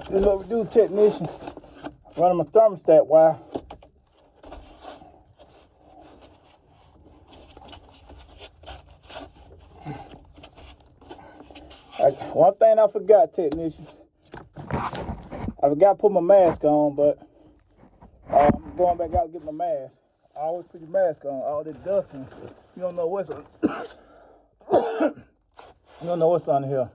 This is what we do, technician. Running my thermostat wire. One thing I forgot, technician. I forgot to put my mask on, but I'm going back out to get my mask. I always put your mask on. All this dust and you don't know what's on. You don't know what's on here.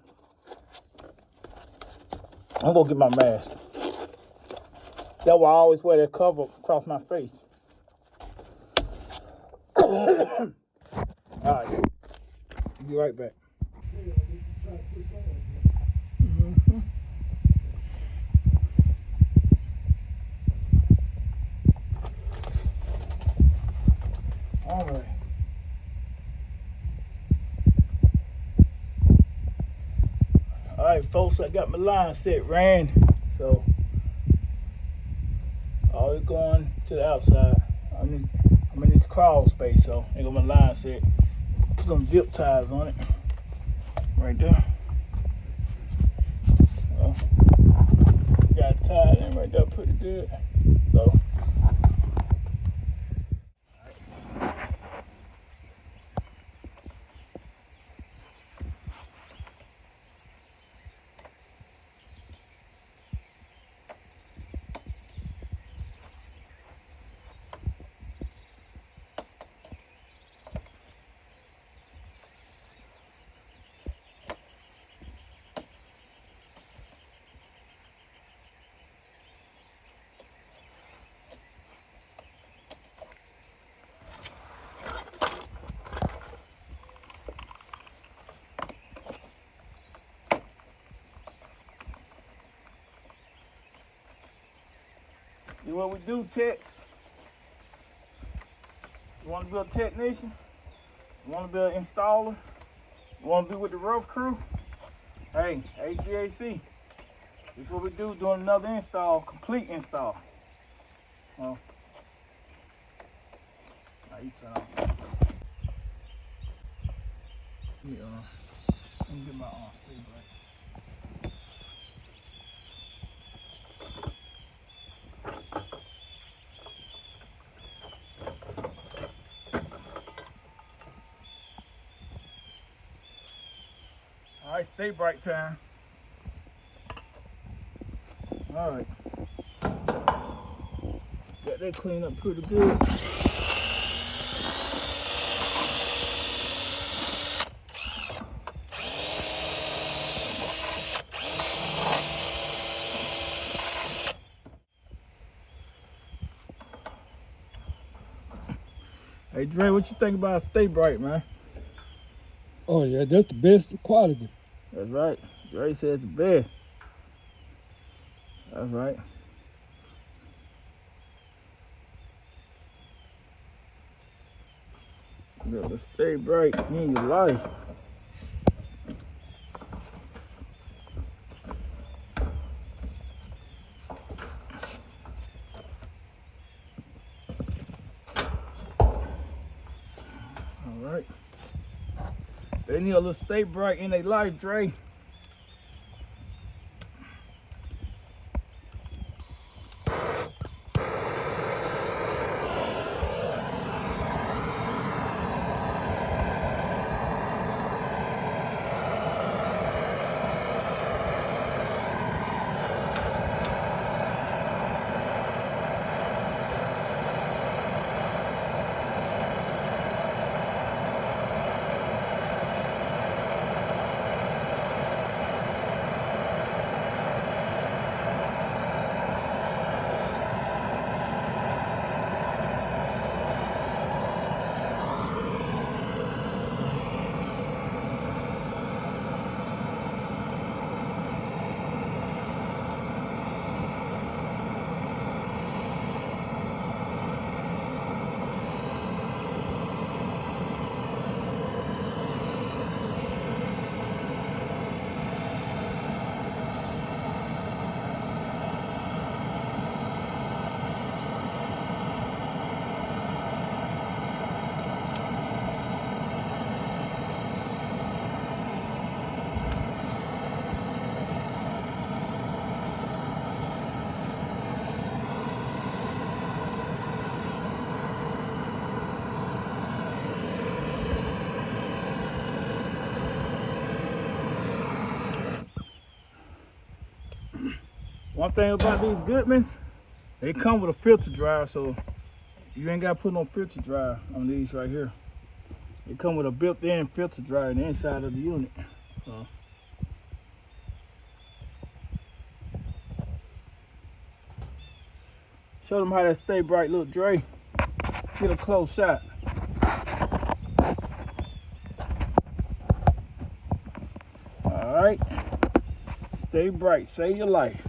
I'm gonna get my mask. That's why I always wear that cover across my face. All right, be right back. All right. All right, folks, I got my line set, ran, so always going to the outside. I'm in this crawl space, so I got my line set. Put some zip ties on it, right there. So, got it tied in right there, pretty good. So. You what we do, techs? You want to be a technician? You want to be an installer? You want to be with the roof crew? Hey, HVAC. This is what we do, doing another install, complete install. Well, now you turn off. Yeah, let me get my speed brake. All right, stay bright time. All right. Got that cleaned up pretty good. Hey Dre, what you think about Stay Bright, man? Oh yeah, that's the best quality. That's right. Dre said the best. That's right. You gotta stay bright in your life. All right. They need a little stay bright in their life, Dre. One thing about these Goodmans, they come with a filter dryer, so you ain't gotta put no filter dryer on these right here. They come with a built-in filter dryer in the inside of the unit. So. Show them how that Stay Brite little Dre. Get a close shot. All right. Stay Brite, save your life.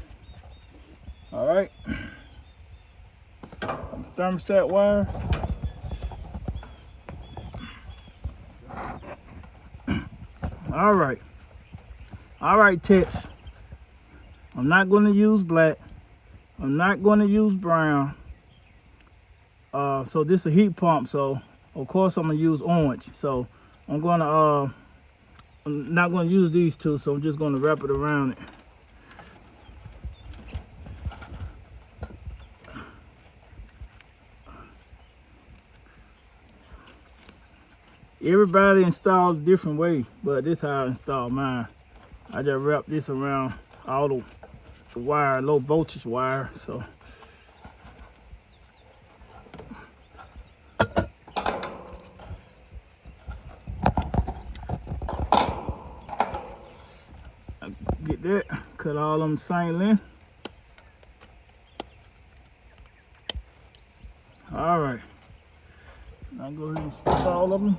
All right. Thermostat wires. All right. All right, tips. I'm not going to use black. I'm not going to use brown. So this is a heat pump, so of course I'm going to use orange. So I'm not going to use these two, so I'm just going to wrap it around it. Everybody installs a different way, but this is how I install mine. I just wrap this around all the wire, low voltage wire. So I get that, cut all of them the same length. All right, now go ahead and stick all of them.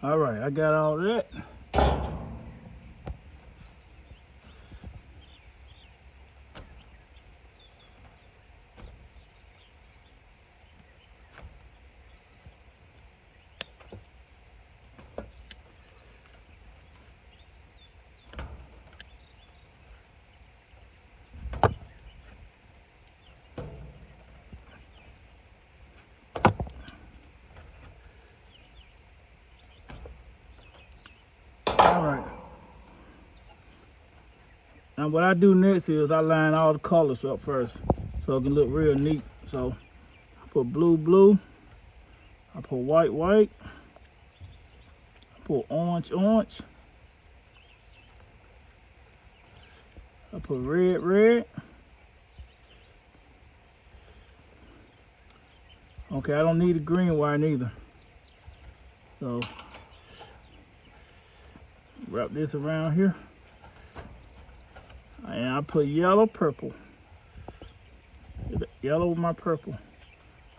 All right, I got all that. All right. Now what I do next is I line all the colors up first so it can look real neat. So I put blue, I put white, I put orange, I put red. Okay, I don't need a green wire neither. So wrap this around here. And I put purple. Yellow with my purple.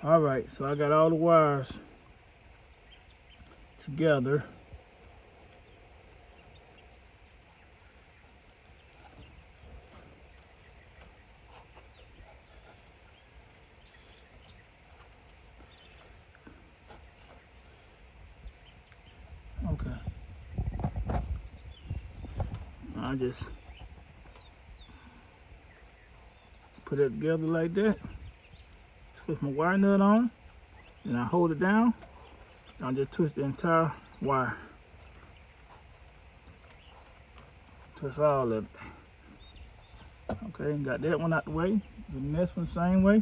All right, so I got all the wires together. Okay. I just put it together like that. Twist my wire nut on, and I hold it down. I'll just twist the entire wire. Twist all of it. Okay, got that one out the way. The next one same way.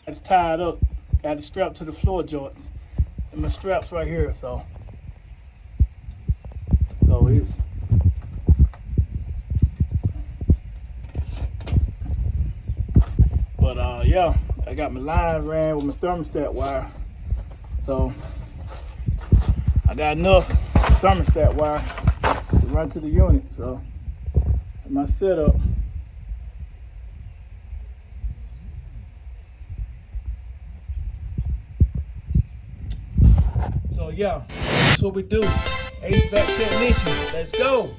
It's tied up. Got it strapped to the floor joints. And my strap's right here, so it's yeah, I got my line ran with my thermostat wire, so I got enough thermostat wire to run to the unit. So my setup. So yeah, that's what we do. HVAC technician, let's go.